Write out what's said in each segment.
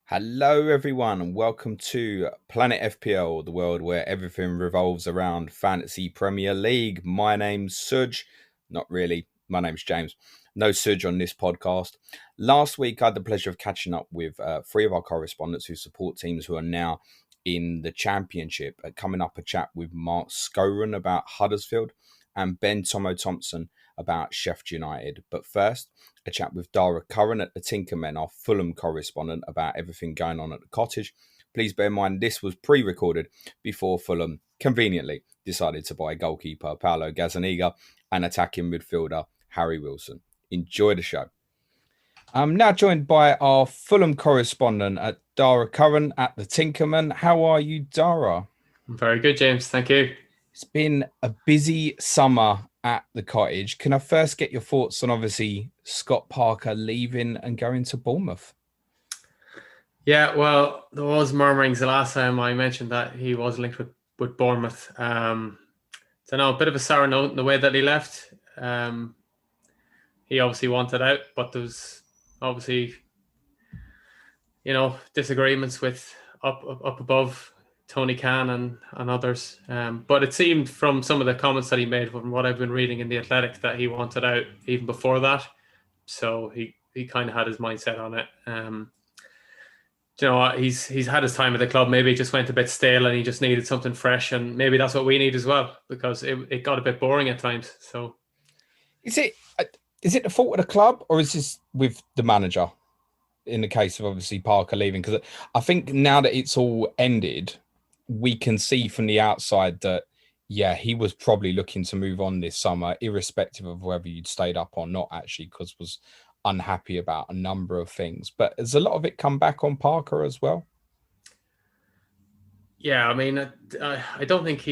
Hello, everyone, and welcome to Planet FPL, the world where everything revolves around Fantasy Premier League. My name's Suj. Not really. My name's James. No Suj on this podcast. Last week, I had the pleasure of catching up with three of our correspondents who support teams who are now in the Championship. Coming up, a chat with Mark Skowrin about Huddersfield and Ben Tommo Thompson about Sheffield United. But first, a chat with Dara Curran at the Tinkermen, our Fulham correspondent, about everything going on at the cottage. Please bear in mind this was pre-recorded before Fulham conveniently decided to buy goalkeeper Paolo Gazzaniga and attacking midfielder Harry Wilson. Enjoy the show. I'm now joined by our Fulham correspondent at Dara Curran at the Tinkermen. How are you, Dara? Very good, James. Thank you. It's been a busy summer at the cottage. Can I first get your thoughts on, obviously, Scott Parker leaving and going to Bournemouth? Yeah, well, there was murmurings the last time I mentioned that he was linked with Bournemouth. So now a bit of a sour note in the way that he left. He obviously wanted out, but there was obviously, disagreements with up above Tony Khan and others. But it seemed from some of the comments that he made, from what I've been reading in The Athletic, that he wanted out even before that. So he kind of had his mindset on it. He's had his time at the club. Maybe it just went a bit stale and he just needed something fresh. And maybe that's what we need as well, because it got a bit boring at times. So is it the fault of the club, or is this with the manager in the case of obviously Parker leaving? Because I think now that it's all ended, we can see from the outside that, yeah, he was probably looking to move on this summer, irrespective of whether you'd stayed up or not, actually, because was unhappy about a number of things. But has a lot of it come back on Parker as well? Yeah, I mean, I don't think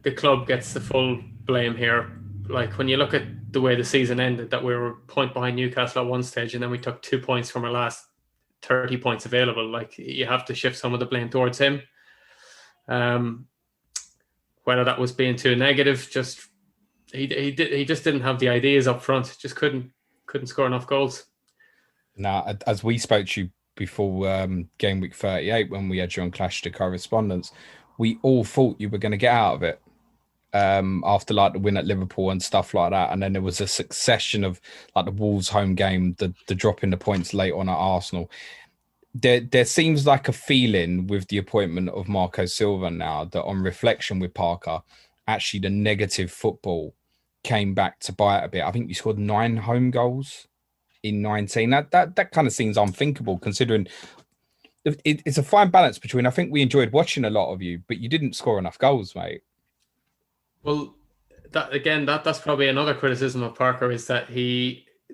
the club gets the full blame here. Like, when you look at the way the season ended, that we were a point behind Newcastle at one stage, and then we took 2 points from our last 30 points available. Like, you have to shift some of the blame towards him. Whether that was being too negative, just he just didn't have the ideas up front. Just couldn't score enough goals. Now, as we spoke to you before game week 38, when we had you on Clash to Correspondence, we all thought you were going to get out of it after like the win at Liverpool and stuff like that. And then there was a succession of like the Wolves home game, the dropping the points late on at Arsenal. There seems like a feeling with the appointment of Marco Silva now that, on reflection with Parker, actually the negative football came back to bite a bit. I think you scored 9 home goals in 19. That kind of seems unthinkable, considering it's a fine balance between, I think we enjoyed watching a lot of you, but you didn't score enough goals, mate. Well, that's probably another criticism of Parker, is that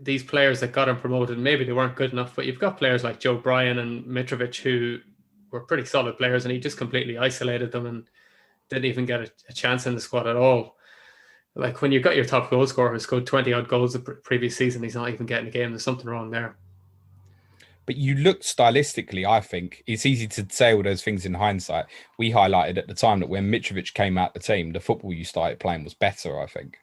these players that got him promoted, maybe they weren't good enough, but you've got players like Joe Bryan and Mitrovic who were pretty solid players, and he just completely isolated them and didn't even get a chance in the squad at all. Like, when you've got your top goal scorer who scored 20 odd goals the previous season, he's not even getting a game. There's something wrong there. But you looked stylistically, I think. It's easy to say all those things in hindsight. We highlighted at the time that when Mitrovic came out the team, the football you started playing was better, I think.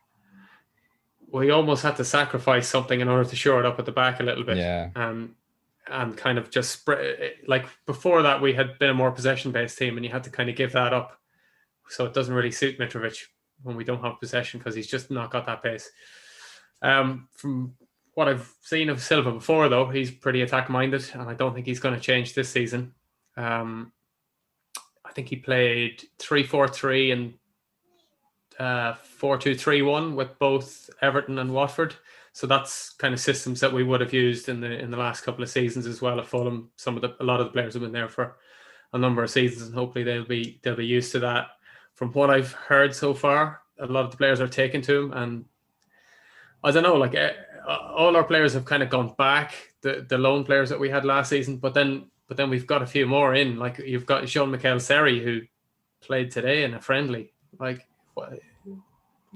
Well, he almost had to sacrifice something in order to shore it up at the back a little bit. Yeah. And kind of just spread. Like, before that, we had been a more possession-based team, and you had to kind of give that up. So it doesn't really suit Mitrovic when we don't have possession, because he's just not got that pace. From what I've seen of Silva before, though, he's pretty attack-minded, and I don't think he's going to change this season. I think he played 3-4-3 and 4-2-3-1 with both Everton and Watford. So that's kind of systems that we would have used in the last couple of seasons as well at Fulham. A lot of the players have been there for a number of seasons, and hopefully they'll be used to that. From what I've heard so far, a lot of the players are taken to him, and I don't know, like, all our players have kind of gone back, the loan players that we had last season, but then we've got a few more in. Like, you've got Jean-Michel Seri, who played today in a friendly. Like,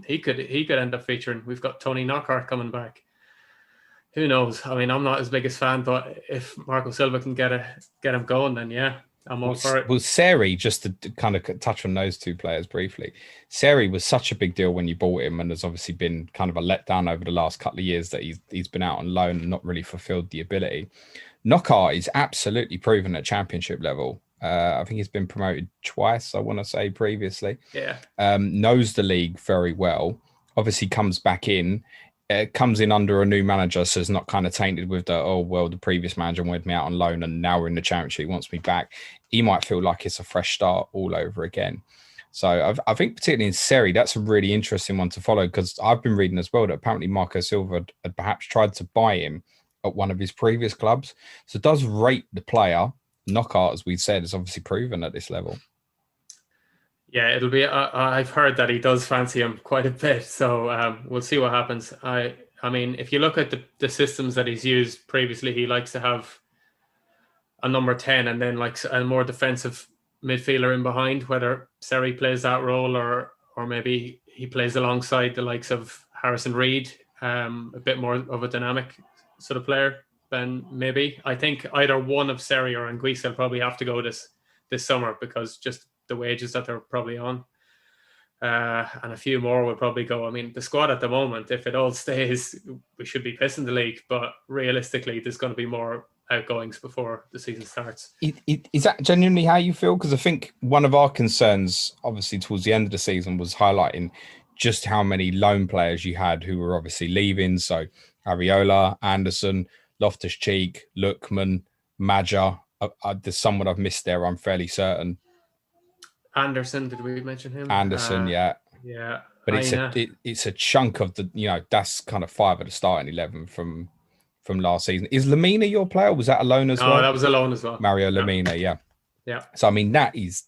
he could end up featuring. We've got Tony Knockhart coming back. Who knows? I mean, I'm not his biggest fan, but if Marco Silva can get him going, then yeah. I'm all for it. Well, Seri, just to kind of touch on those two players briefly, Seri was such a big deal when you bought him, and has obviously been kind of a letdown over the last couple of years that he's been out on loan and not really fulfilled the ability. Knockaert is absolutely proven at championship level. I think he's been promoted twice, I want to say, previously. Yeah. Knows the league very well. Obviously comes back in. Comes in under a new manager, so it's not kind of tainted with the previous manager wanted me out on loan and now we're in the championship, he wants me back. He might feel like it's a fresh start all over again. So I think particularly in Seri, that's a really interesting one to follow, because I've been reading as well that apparently Marco Silva had perhaps tried to buy him at one of his previous clubs. So it does rate the player. Knockaert, as we've said, is obviously proven at this level. Yeah, it'll be. I've heard that he does fancy him quite a bit, so we'll see what happens. I mean, if you look at the systems that he's used previously, he likes to have a number 10 and then like a more defensive midfielder in behind. Whether Seri plays that role or maybe he plays alongside the likes of Harrison Reed, a bit more of a dynamic sort of player. Then maybe I think either one of Seri or Anguissa will probably have to go this summer, because just the wages that they're probably on, and a few more will probably go. I mean, the squad at the moment, if it all stays, we should be pissing the league, but realistically there's going to be more outgoings before the season starts. Is that genuinely how you feel? Because I think one of our concerns obviously towards the end of the season was highlighting just how many loan players you had who were obviously leaving. So Areola, Anderson, Loftus-Cheek, Lookman, Maja. There's someone I've missed there, I'm fairly certain. Anderson, did we mention him? Anderson, yeah. But it's a chunk of the, that's kind of 5 of the starting 11 from last season. Is Lamina your player? Was that a loan as well? No, that was a loan as well. Mario Lamina, yeah. So I mean, that is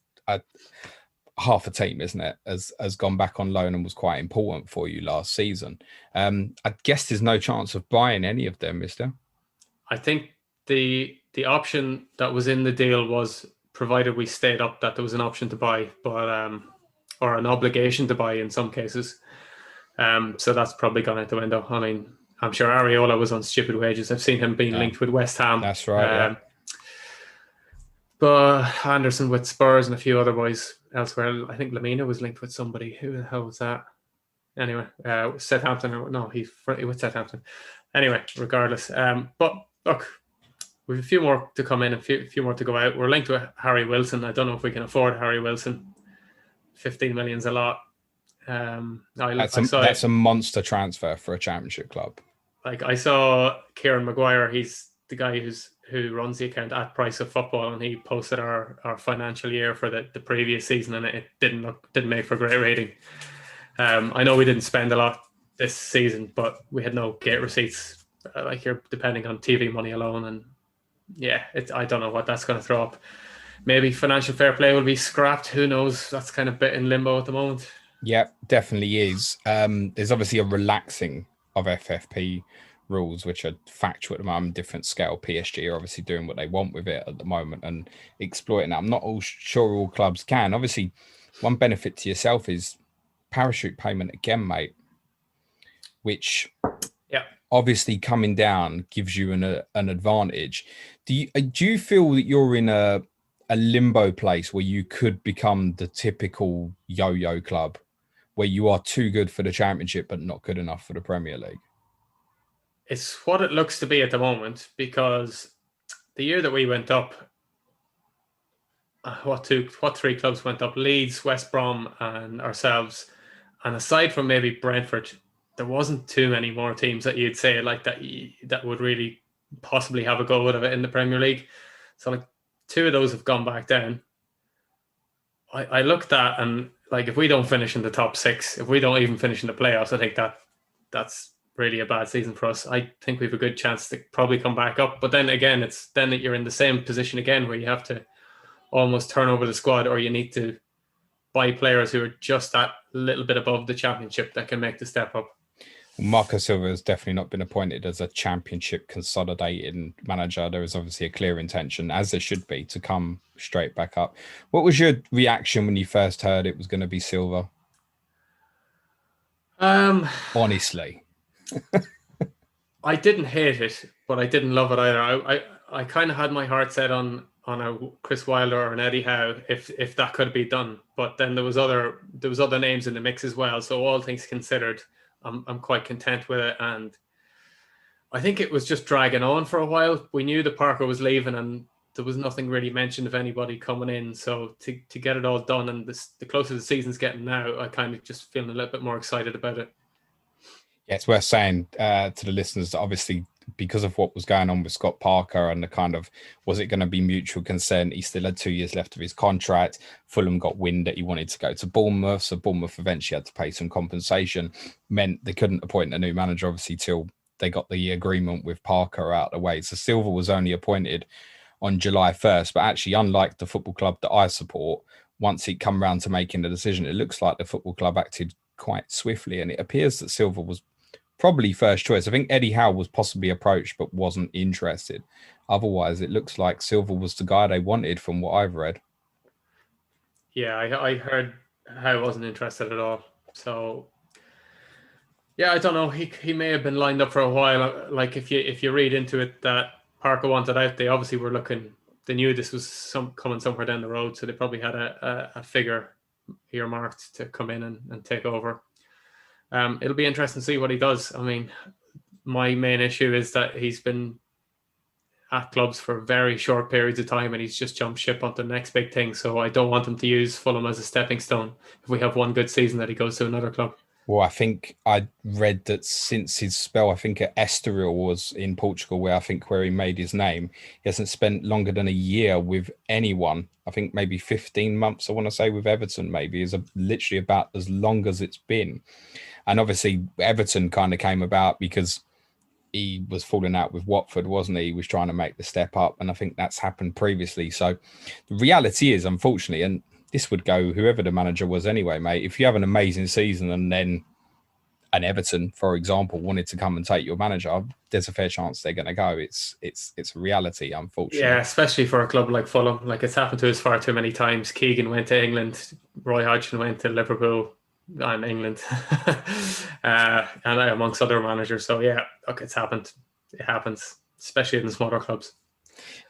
half a team, isn't it? Has gone back on loan and was quite important for you last season. I guess there's no chance of buying any of them, is there? I think the option that was in the deal was, provided we stayed up, that there was an option to buy, but or an obligation to buy in some cases. So that's probably gone out the window. I mean, I'm sure Areola was on stupid wages. I've seen him being linked with West Ham. That's right. But Anderson with Spurs and a few other boys elsewhere. I think Lamina was linked with somebody. Who the hell was that? Anyway, Southampton. No, he with Southampton. Anyway, regardless. But look, we have a few more to come in, a few more to go out. We're linked with Harry Wilson. I don't know if we can afford Harry Wilson. 15 million's a lot. That's a monster transfer for a championship club. Like, I saw Kieran Maguire. He's the guy who runs the account at Price of Football, and he posted our financial year for the previous season, and it didn't make for a great rating. I know we didn't spend a lot this season, but we had no gate receipts. Like, you're depending on TV money alone, and yeah, I don't know what that's going to throw up. Maybe financial fair play will be scrapped. Who knows? That's kind of a bit in limbo at the moment. Yeah, definitely is. There's obviously a relaxing of FFP rules, which are factual at the moment, different scale. PSG are obviously doing what they want with it at the moment and exploiting that. I'm not sure all clubs can. Obviously, one benefit to yourself is parachute payment again, mate, which obviously coming down gives you an advantage. Do you feel that you're in a limbo place where you could become the typical yo-yo club where you are too good for the championship but not good enough for the Premier League? It's what it looks to be at the moment, because the year that we went up, what 3 clubs went up? Leeds, West Brom and ourselves. And aside from maybe Brentford, there wasn't too many more teams that you'd say like that would really possibly have a go out of it in the Premier League. So like 2 of those have gone back down. I looked at, and like, if we don't finish in the top 6, if we don't even finish in the playoffs, I think that's really a bad season for us. I think we have a good chance to probably come back up. But then again, it's then that you're in the same position again where you have to almost turn over the squad, or you need to buy players who are just that little bit above the championship that can make the step up. Marco Silva has definitely not been appointed as a championship consolidating manager. There is obviously a clear intention, as there should be, to come straight back up. What was your reaction when you first heard it was going to be Silva? Honestly. I didn't hate it, but I didn't love it either. I kind of had my heart set on on a Chris Wilder or an Eddie Howe if that could be done. But then there was other names in the mix as well. So all things considered, I'm quite content with it. And I think it was just dragging on for a while. We knew that Parker was leaving, and there was nothing really mentioned of anybody coming in. So to get it all done, and the closer the season's getting now, I kind of just feeling a little bit more excited about it. Yeah, it's worth saying to the listeners that obviously because of what was going on with Scott Parker and the kind of, was it going to be mutual consent? He still had 2 years left of his contract. Fulham got wind that he wanted to go to Bournemouth. So Bournemouth eventually had to pay some compensation. Meant they couldn't appoint a new manager, obviously, till they got the agreement with Parker out of the way. So Silva was only appointed on July 1st. But actually, unlike the football club that I support, once it come round to making the decision, it looks like the football club acted quite swiftly. And it appears that Silva was probably first choice. I think Eddie Howe was possibly approached but wasn't interested. Otherwise, it looks like Silva was the guy they wanted from what I've read. Yeah, I heard Howe wasn't interested at all. So, yeah, I don't know. He may have been lined up for a while. Like if you read into it that Parker wanted out, they obviously were looking. They knew this was coming somewhere down the road, so they probably had a figure earmarked to come in and take over. It'll be interesting to see what he does. I mean, my main issue is that he's been at clubs for very short periods of time and he's just jumped ship onto the next big thing. So I don't want him to use Fulham as a stepping stone. If we have one good season, that he goes to another club. Well, I think I read that since his spell, I think at Estoril was in Portugal, where he made his name, he hasn't spent longer than a year with anyone. I think maybe 15 months, I want to say, with Everton, maybe, is literally about as long as it's been. And obviously, Everton kind of came about because he was falling out with Watford, wasn't he? He was trying to make the step up. And I think that's happened previously. So the reality is, unfortunately, and this would go whoever the manager was anyway, mate, if you have an amazing season and then an Everton, for example, wanted to come and take your manager, there's a fair chance they're going to go. It's a reality, unfortunately. Yeah, especially for a club like Fulham. Like, it's happened to us far too many times. Keegan went to England. Roy Hodgson went to Liverpool and England, and amongst other managers. So yeah, look, it's happened. It happens, especially in the smaller clubs.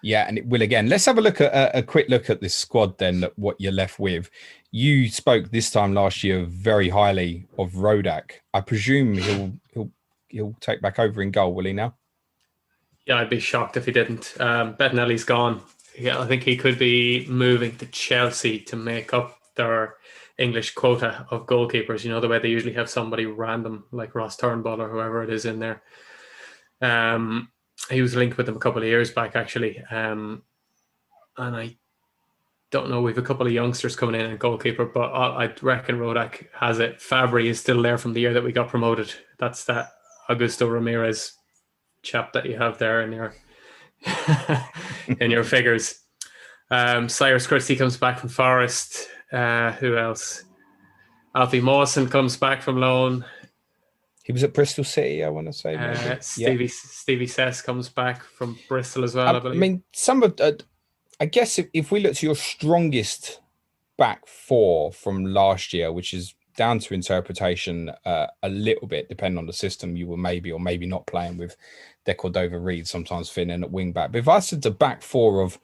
Yeah, and it will again. Let's have a look at a quick look at this squad then, what you're left with. You spoke this time last year very highly of Rodak. I presume he'll take back over in goal, will he now? Yeah, I'd be shocked if he didn't. Bettinelli's gone. Yeah, I think he could be moving to Chelsea to make up their English quota of goalkeepers. You know, the way they usually have somebody random like Ross Turnbull or whoever it is in there. He was linked with them a couple of years back, actually. And I don't know, we've a couple of youngsters coming in and goalkeeper, but I reckon Rodak has it. Fabry is still there from the year that we got promoted. That's that Augusto Ramirez chap that you have there in your in your figures. Cyrus Christie comes back from Forest. Who else? Alfie Mawson comes back from loan. He was at Bristol City, I want to say. Stevie Sess comes back from Bristol as well, I believe. I mean, some of I guess if we look to your strongest back four from last year, which is down to interpretation a little bit, depending on the system you were maybe or maybe not playing with, De Cordova-Reid sometimes fitting in at wing back. But if I said the back four of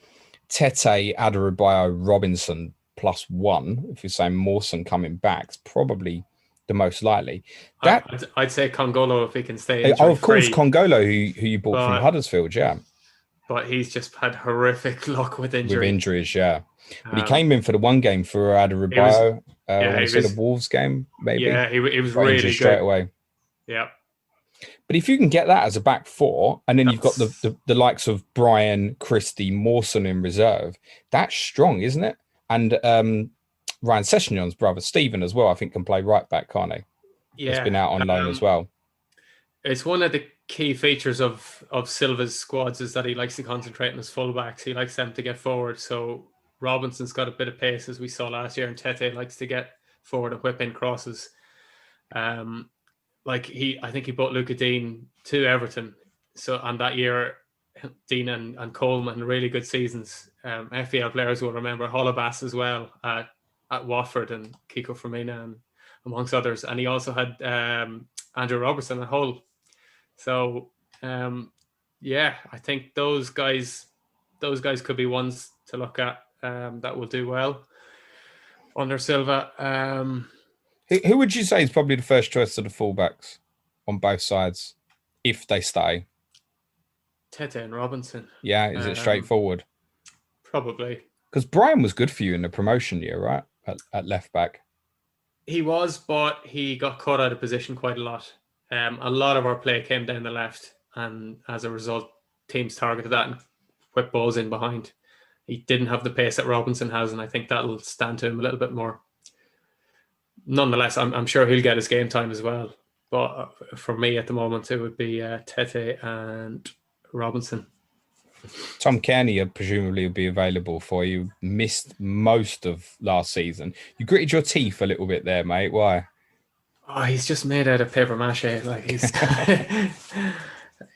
Tete, Adarabioyo, Robinson +1, if you're saying Mawson coming back, it's probably the most likely. I'd say Congolo if he can stay. Oh, of course, Congolo, who you bought from Huddersfield, yeah. But he's just had horrific luck with injury. With injuries, yeah. But he came in for the one game for Adarabioyo. The Wolves game, maybe. Yeah, he was really good. Straight away. Yeah. But if you can get that as a back four, and then you've got the likes of Brian, Christie, Mawson in reserve, that's strong, isn't it? And Ryan Sessegnon's brother, Stephen, as well, I think can play right back, can't he? Yeah. He's been out on loan as well. It's one of the key features of Silva's squads is that he likes to concentrate on his fullbacks. He likes them to get forward. So Robinson's got a bit of pace, as we saw last year, and Tete likes to get forward and whip in crosses. I think he bought Luca Dean to Everton. So, and that year, Dean and Coleman had really good seasons. FPL players will remember Holebas as well at Watford and Kiko Firmina and amongst others. And he also had Andrew Robertson at Hull. So, I think those guys those guys could be ones to look at that will do well under Silva. Who would you say is probably the first choice of the fullbacks on both sides if they stay? Tete and Robinson. Yeah, is it straightforward? Probably. Because Brian was good for you in the promotion year, right? At left back. He was, but he got caught out of position quite a lot. A lot of our play came down the left, and as a result, teams targeted that and whipped balls in behind. He didn't have the pace that Robinson has, and I think that'll stand to him a little bit more. Nonetheless, I'm sure he'll get his game time as well. But for me at the moment, it would be Tete and Robinson. Tom Kearney presumably will be available for you. Missed most of last season. You gritted your teeth a little bit there, mate. Why? Oh, he's just made out of paper mache. Like he's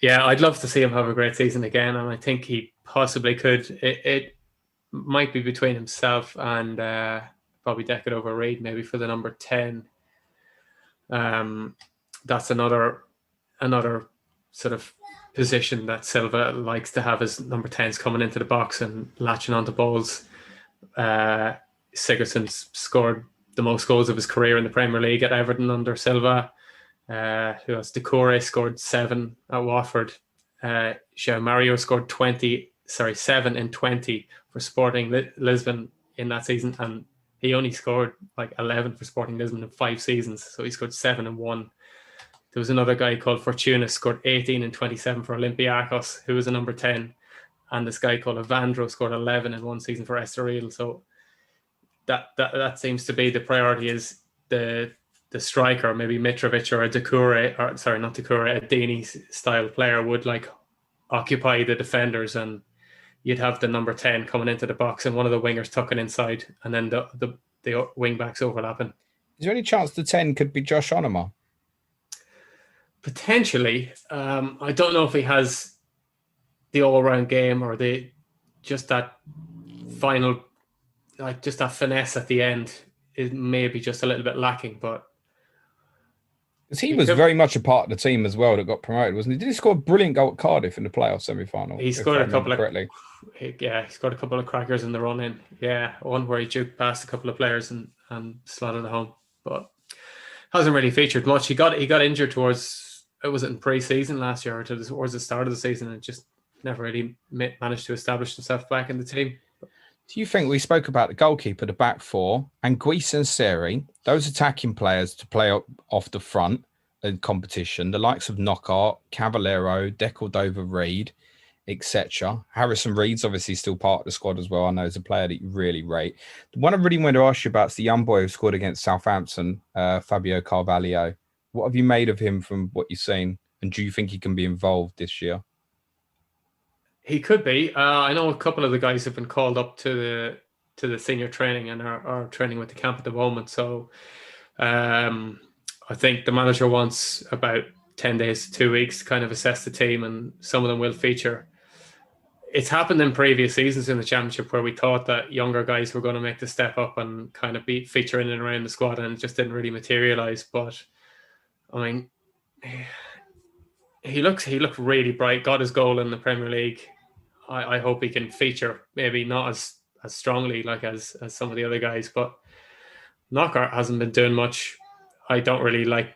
yeah, I'd love to see him have a great season again, and I think he possibly could. It might be between himself and probably Deckard over Reid, maybe for the number 10. That's another sort of position that Silva likes to have his number 10s coming into the box and latching onto balls. Sigurdsson's scored the most goals of his career in the Premier League at Everton under Silva. Who else? Decore scored 7 at Watford. João Mario scored 7 in 20 for Sporting Lisbon in that season, and he only scored like 11 for Sporting Lisbon in 5 seasons, so he scored 7 in 1. There was another guy called Fortuna, scored 18 and 27 for Olympiacos, who was a number 10. And this guy called Evandro scored 11 in 1 season for Estoril. So that seems to be the priority, is the striker, maybe Mitrovic or a a Dini style player would like occupy the defenders, and you'd have the number 10 coming into the box and one of the wingers tucking inside, and then the wing backs overlapping. Is there any chance the 10 could be Josh Onoma? Potentially. I don't know if he has the all-round game or just that final, like just that finesse at the end is maybe just a little bit lacking, but he was very much a part of the team as well that got promoted, wasn't he? Did he score a brilliant goal at Cardiff in the playoff semi-final? He scored a couple of crackers in the run-in. Yeah, one where he juked past a couple of players and slotted it home, but hasn't really featured much. He got injured towards, in pre-season last year or towards the start of the season, and just never really managed to establish himself back in the team. Do you think, we spoke about the goalkeeper, the back four, and Guisa and Seri, those attacking players to play off the front in competition, the likes of Knockout, Cavallero, Decordova Reid, etc. Harrison Reed's obviously still part of the squad as well. I know he's a player that you really rate. The one I really wanted to ask you about is the young boy who scored against Southampton, Fabio Carvalho. What have you made of him from what you've seen? And do you think he can be involved this year? He could be. I know a couple of the guys have been called up to the senior training and are training with the camp at the moment. So I think the manager wants about 10 days to 2 weeks to kind of assess the team, and some of them will feature. It's happened in previous seasons in the Championship where we thought that younger guys were going to make the step up and kind of be featuring in and around the squad, and it just didn't really materialise. But I mean, he looked really bright. Got his goal in the Premier League. I hope he can feature, maybe not as strongly like as some of the other guys, but Knockout hasn't been doing much. I don't really like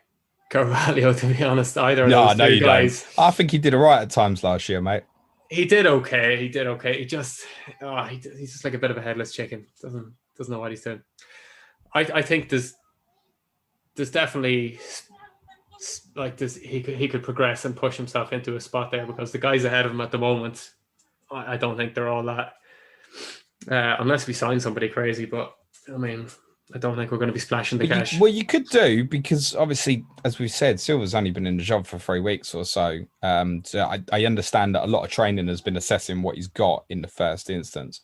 Carvalho, to be honest, either of those two guys. Don't. I think he did all right at times last year, mate. He did okay. He just he's just like a bit of a headless chicken. Doesn't know what he's doing. I think there's definitely like this. He could progress and push himself into a spot there, because the guys ahead of him at the moment, I don't think they're all that. Unless we sign somebody crazy, but I mean, I don't think we're going to be splashing the cash. You could do, because obviously, as we've said, Silva's only been in the job for 3 weeks or so. So I understand that a lot of training has been assessing what he's got in the first instance.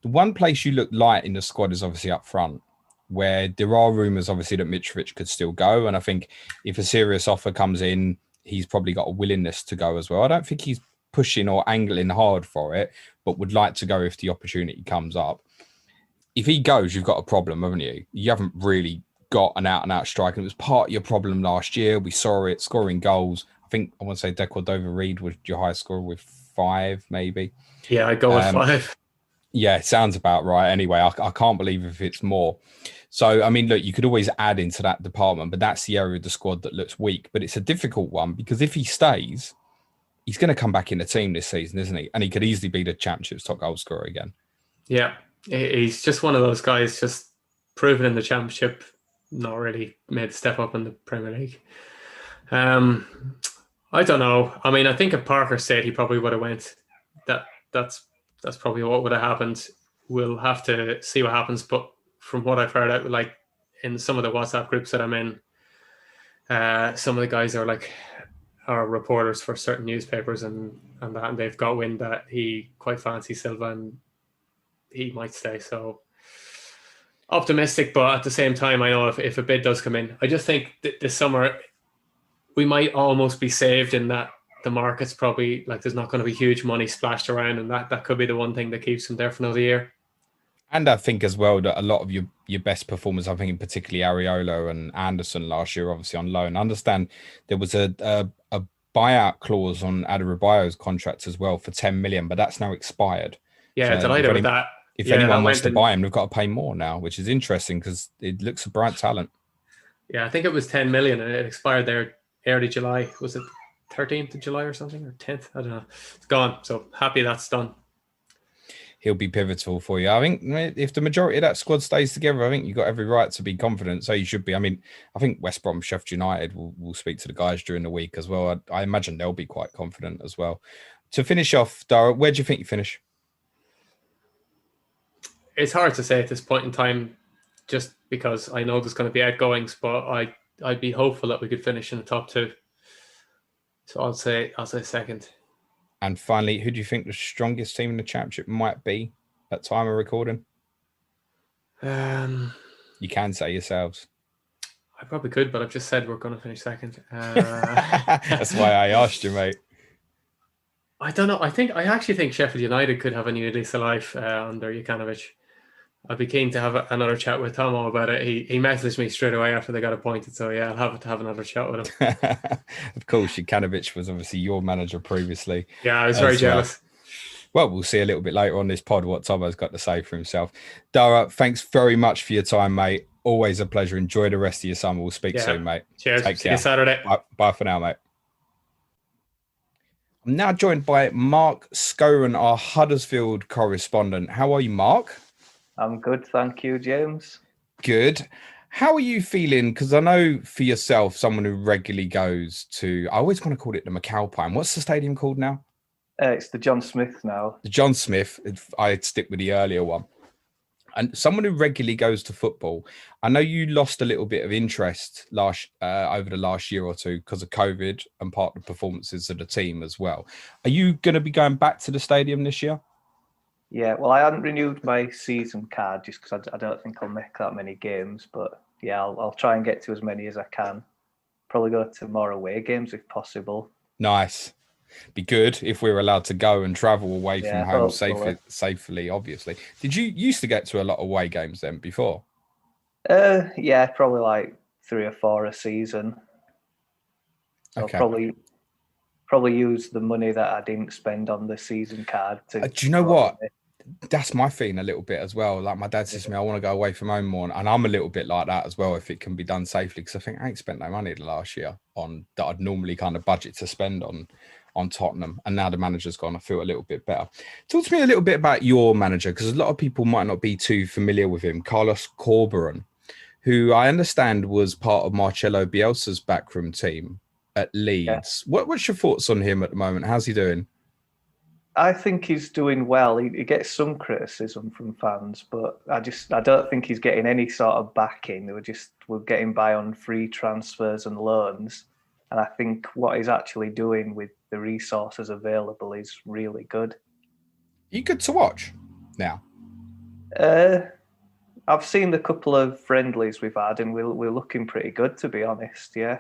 The one place you look light in the squad is obviously up front, where there are rumours, obviously, that Mitrovic could still go. And I think if a serious offer comes in, he's probably got a willingness to go as well. I don't think he's pushing or angling hard for it, but would like to go if the opportunity comes up. If he goes, you've got a problem, haven't you? You haven't really got an out-and-out striker. It was part of your problem last year. We saw it, scoring goals. I want to say Decordova Reid was your highest scorer with 5, maybe. Yeah, I'd go with 5. Yeah, it sounds about right. Anyway, I can't believe if it's more. So, I mean, look, you could always add into that department, but that's the area of the squad that looks weak. But it's a difficult one because if he stays, he's going to come back in the team this season, isn't he? And he could easily be the Championship's top goal scorer again. Yeah, he's just one of those guys, just proven in the Championship, not really made a step up in the Premier League. I don't know. I mean, I think if Parker stayed, he probably would have went. That's probably what would have happened. We'll have to see what happens. But from what I've heard, like in some of the WhatsApp groups that I'm in, some of the guys are reporters for certain newspapers and they've got wind that he quite fancies Silva and he might stay. So optimistic, but at the same time, I know if a bid does come in, I just think this summer we might almost be saved in that the market's probably like there's not going to be huge money splashed around, and that could be the one thing that keeps him there for another year. And I think as well that a lot of your best performers, I think in particularly Areola and Anderson last year, obviously on loan. I understand there was a buyout clause on Adebayo's contract as well for 10 million, but that's now expired. Yeah, so delighted with that. If anyone wants to buy him, they've got to pay more now, which is interesting because it looks a bright talent. Yeah, I think it was 10 million and it expired there early July. Was it 13th of July or something, or 10th? I don't know. It's gone. So happy that's done. He'll be pivotal for you. I think if the majority of that squad stays together, I think you've got every right to be confident. So you should be. I mean, I think West Brom, Sheffield United will speak to the guys during the week as well. I imagine they'll be quite confident as well. To finish off, Dara, where do you think you finish? It's hard to say at this point in time, just because I know there's going to be outgoings, but I'd be hopeful that we could finish in the top 2. So I'll say second. And finally, who do you think the strongest team in the Championship might be at time of recording? You can say yourselves. I probably could, but I've just said we're going to finish second. That's why I asked you, mate. I don't know. I actually think Sheffield United could have a new lease of life under Ikanovich. I'd be keen to have another chat with Tommo about it. He messaged me straight away after they got appointed. So yeah, I'll have to have another chat with him. Of course, Ikanovich was obviously your manager previously. Yeah, I was very jealous. Well, we'll see a little bit later on this pod what Tommo's got to say for himself. Dara, thanks very much for your time, mate. Always a pleasure. Enjoy the rest of your summer. We'll speak soon, mate. Cheers. See you Saturday. Bye for now, mate. I'm now joined by Mark Skowrin, our Huddersfield correspondent. How are you, Mark? I'm good, thank you, James. Good. How are you feeling? Because I know for yourself, someone who regularly goes to, I always want to call it the McAlpine. What's the stadium called now? It's the John Smith now. The John Smith. I'd stick with the earlier one. And someone who regularly goes to football, I know you lost a little bit of interest over the last year or two because of COVID and part of the performances of the team as well. Are you going to be going back to the stadium this year? Yeah, well, I hadn't renewed my season card just because I don't think I'll make that many games. But yeah, I'll try and get to as many as I can. Probably go to more away games if possible. Nice. Be good if we were allowed to go and travel away from home safely, obviously. Did you used to get to a lot of away games then before? Yeah, probably like 3 or 4 a season. So okay. Probably use the money that I didn't spend on the season card to. Do you know what? That's my feeling a little bit as well. Like my dad says to me, I want to go away from home more. And I'm a little bit like that as well, if it can be done safely. Because I think I ain't spent no money the last year on that I'd normally kind of budget to spend on Tottenham. And now the manager's gone, I feel a little bit better. Talk to me a little bit about your manager, because a lot of people might not be too familiar with him. Carlos Corberán, who I understand was part of Marcelo Bielsa's backroom team at Leeds. Yeah. What's your thoughts on him at the moment? How's he doing? I think he's doing well. He gets some criticism from fans, but I don't think he's getting any sort of backing. We're getting by on free transfers and loans. And I think what he's actually doing with the resources available is really good. Are you good to watch now? I've seen the couple of friendlies we've had, and we're looking pretty good, to be honest. Yeah.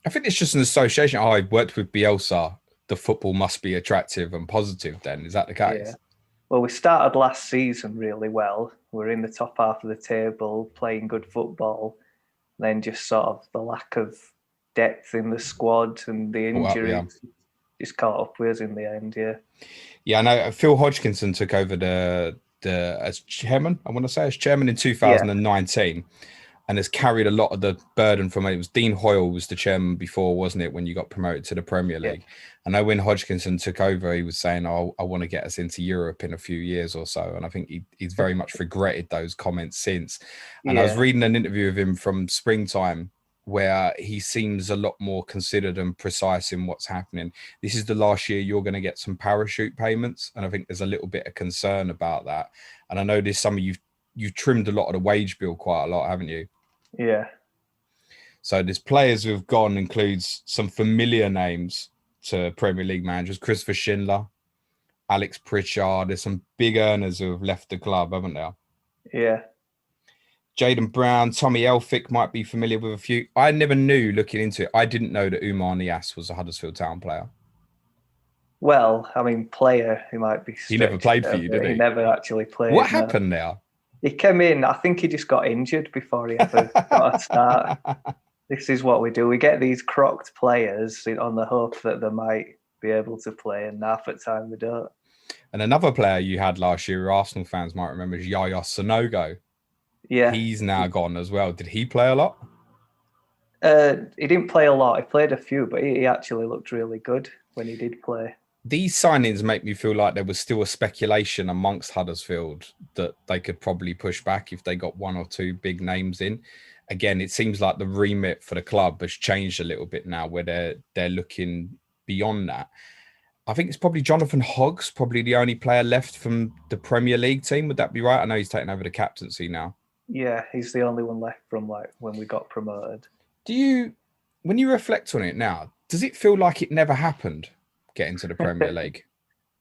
I think it's just an association. I worked with Bielsa. The football must be attractive and positive then. Is that the case? Yeah. Well, we started last season really well. We're in the top half of the table, playing good football. Then just sort of the lack of depth in the squad and the injuries. just caught up with us in the end. Yeah. Yeah, I know. Phil Hodgkinson took over the as chairman. I want to say as chairman in 2019, and has carried a lot of the burden from it. It was Dean Hoyle was the chairman before, wasn't it? When you got promoted to the Premier League, I know when Hodgkinson took over, he was saying, "Oh, I want to get us into Europe in a few years or so." And I think he's very much regretted those comments since. And I was reading an interview of him from springtime, where he seems a lot more considered and precise in what's happening. This is the last year you're going to get some parachute payments, and I think there's a little bit of concern about that. And I know this summer you've trimmed a lot of the wage bill quite a lot, haven't you? Yeah. So there's players who've gone, includes some familiar names to Premier League managers, Christopher Schindler, Alex Pritchard. There's some big earners who have left the club, haven't there? Yeah. Jaden Brown, Tommy Elphick might be familiar with a few. I never knew, looking into it, I didn't know that Umar Niasse was a Huddersfield Town player. Well, I mean, player, he might be. He never played for you, did he? He never actually played. What happened there? He came in, I think he just got injured before he ever got a start. This is what we do. We get these crocked players on the hope that they might be able to play, and half the time they don't. And another player you had last year, Arsenal fans might remember, is Yaya Sanogo. Yeah. He's now gone as well. Did he play a lot? He didn't play a lot. He played a few, but he actually looked really good when he did play. These signings make me feel like there was still a speculation amongst Huddersfield that they could probably push back if they got one or two big names in. Again, it seems like the remit for the club has changed a little bit now, where they're looking beyond that. I think it's probably Jonathan Hoggs, probably the only player left from the Premier League team. Would that be right? I know he's taken over the captaincy now. Yeah, he's the only one left from when we got promoted. When you reflect on it now, does it feel like it never happened, getting to the Premier League?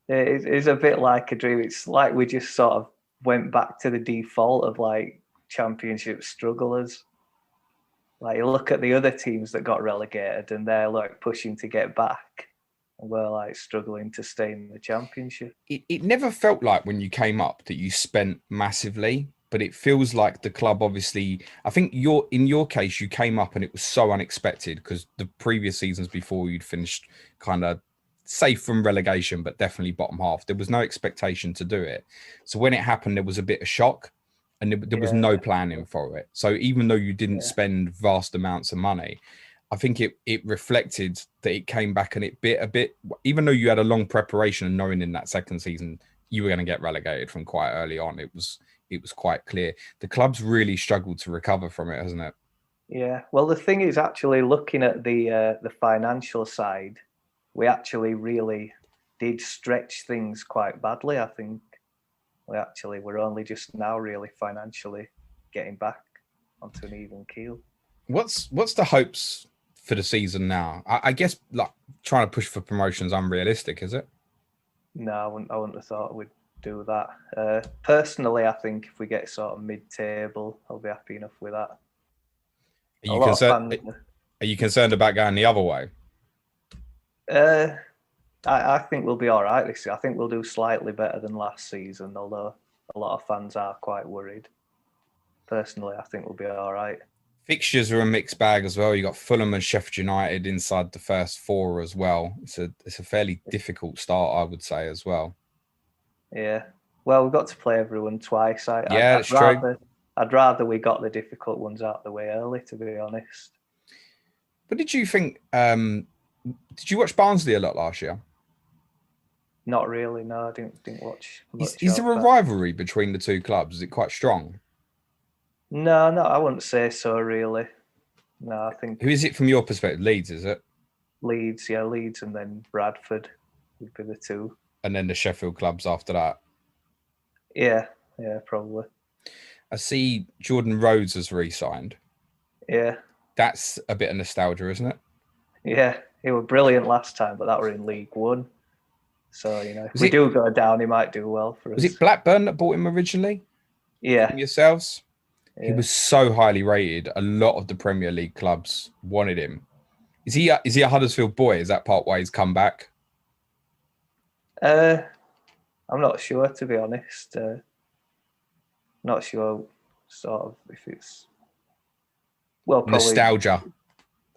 It's a bit like a dream. It's like we just sort of went back to the default of like Championship strugglers. Like you look at the other teams that got relegated and they're like pushing to get back, and we're like struggling to stay in the Championship. It never felt like when you came up that you spent massively, but it feels like the club, obviously, I think in your case, you came up and it was so unexpected because the previous seasons before you'd finished kind of safe from relegation, but definitely bottom half. There was no expectation to do it. So when it happened, there was a bit of shock and there was no planning for it. So even though you didn't spend vast amounts of money, I think it reflected that it came back and it bit a bit, even though you had a long preparation and knowing in that second season, you were going to get relegated from quite early on. It was quite clear. The club's really struggled to recover from it, hasn't it? Yeah. Well, the thing is actually looking at the financial side, we actually really did stretch things quite badly. I think we're only just now really financially getting back onto an even keel. What's the hopes for the season now? I guess like trying to push for promotion's unrealistic, is it? No, I wouldn't have thought we'd do that. Personally, I think if we get sort of mid-table, I'll be happy enough with that. Are you concerned about going the other way? I think we'll be all right this year. I think we'll do slightly better than last season, although a lot of fans are quite worried. Personally, I think we'll be all right. Fixtures are a mixed bag as well. You got Fulham and Sheffield United inside the first four as well. It's a fairly difficult start, I would say, as well. Yeah. Well, we've got to play everyone twice. That's true. I'd rather we got the difficult ones out of the way early, to be honest. But did you think? Did you watch Barnsley a lot last year? Not really. No, I didn't watch much. Is there a rivalry between the two clubs? Is it quite strong? No, I wouldn't say so, really. No, I think... Who is it from your perspective? Leeds, is it? Leeds, yeah, Leeds and then Bradford would be the two. And then the Sheffield clubs after that? Yeah, probably. I see Jordan Rhodes has re-signed. Yeah. That's a bit of nostalgia, isn't it? Yeah, he was brilliant last time, but that were in League One. So, if we do go down, he might do well for us. Was it Blackburn that bought him originally? Yeah. From yourselves? Yeah. He was so highly rated. A lot of the Premier League clubs wanted him. Is he a Huddersfield boy? Is that part why he's come back? I'm not sure, to be honest. Not sure, sort of, if it's... Well, probably... Nostalgia.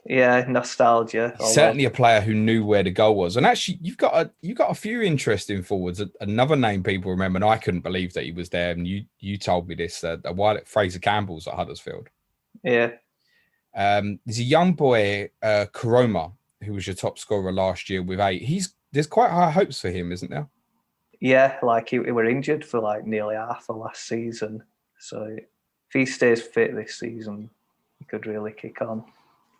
Yeah, nostalgia. Certainly a player who knew where the goal was. And actually, you've got a few interesting forwards. Another name people remember, and I couldn't believe that he was there. And you told me this a while. Fraser Campbell's at Huddersfield. Yeah. There's a young boy, Karoma, who was your top scorer last year with 8. There's quite high hopes for him, isn't there? Yeah, like he were injured for like nearly half of last season. So if he stays fit this season, he could really kick on.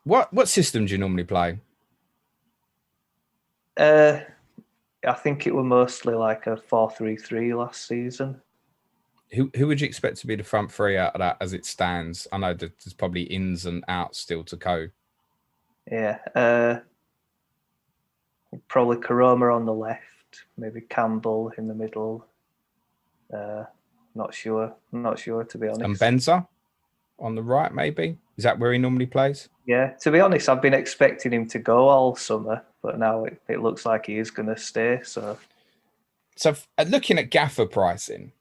What system do you normally play? I think it was mostly like a 4-3-3 last season. Who would you expect to be the front three out of that as it stands? I know that there's probably ins and outs still to go. Yeah, probably Karoma on the left, maybe Campbell in the middle. Not sure to be honest. And Benza on the right, maybe? Is that where he normally plays? Yeah, to be honest, I've been expecting him to go all summer, but now it looks like he is going to stay. So looking at Gaffr pricing,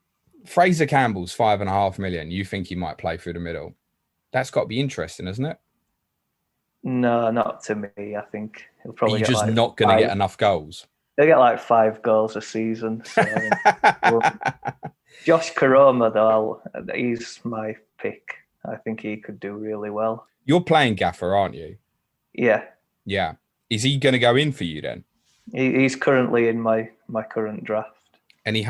Fraser Campbell's 5.5 million. You think he might play through the middle? That's got to be interesting, isn't it? No, not to me. I think he'll probably get just not going to get enough goals. He'll get like 5 goals a season. So, Josh Karoma, though, he's my pick. I think he could do really well. You're playing Gaffr, aren't you? Yeah. Yeah. Is he going to go in for you then? He's currently in my current draft. Any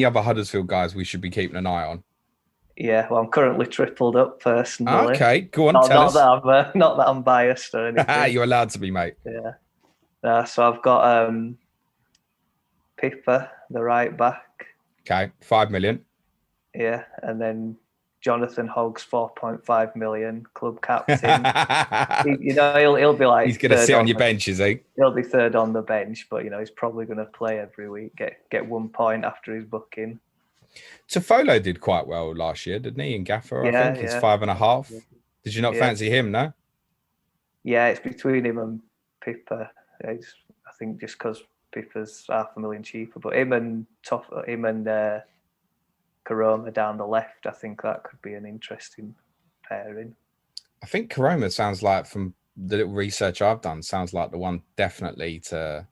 other Huddersfield guys we should be keeping an eye on? Yeah, well, I'm currently tripled up personally. Okay, go on, tell us. Not that I'm biased or anything. You're allowed to be, mate. Yeah. So I've got Pippa, the right back. Okay, 5 million. Yeah, and then Jonathan Hogg's 4.5 million, club captain. He'll be like he's going to sit on your bench, is he? He'll be third on the bench, but he's probably going to play every week. Get 1 point after his booking. Tofolo did quite well last year, didn't he? In Gaffr, I think it's 5.5. Did you not fancy him? No. Yeah, it's between him and Pippa. I think just because Pippa's 500,000 cheaper, but him and Karoma down the left, I think that could be an interesting pairing. I think Karoma sounds like, from the little research I've done, sounds like the one definitely to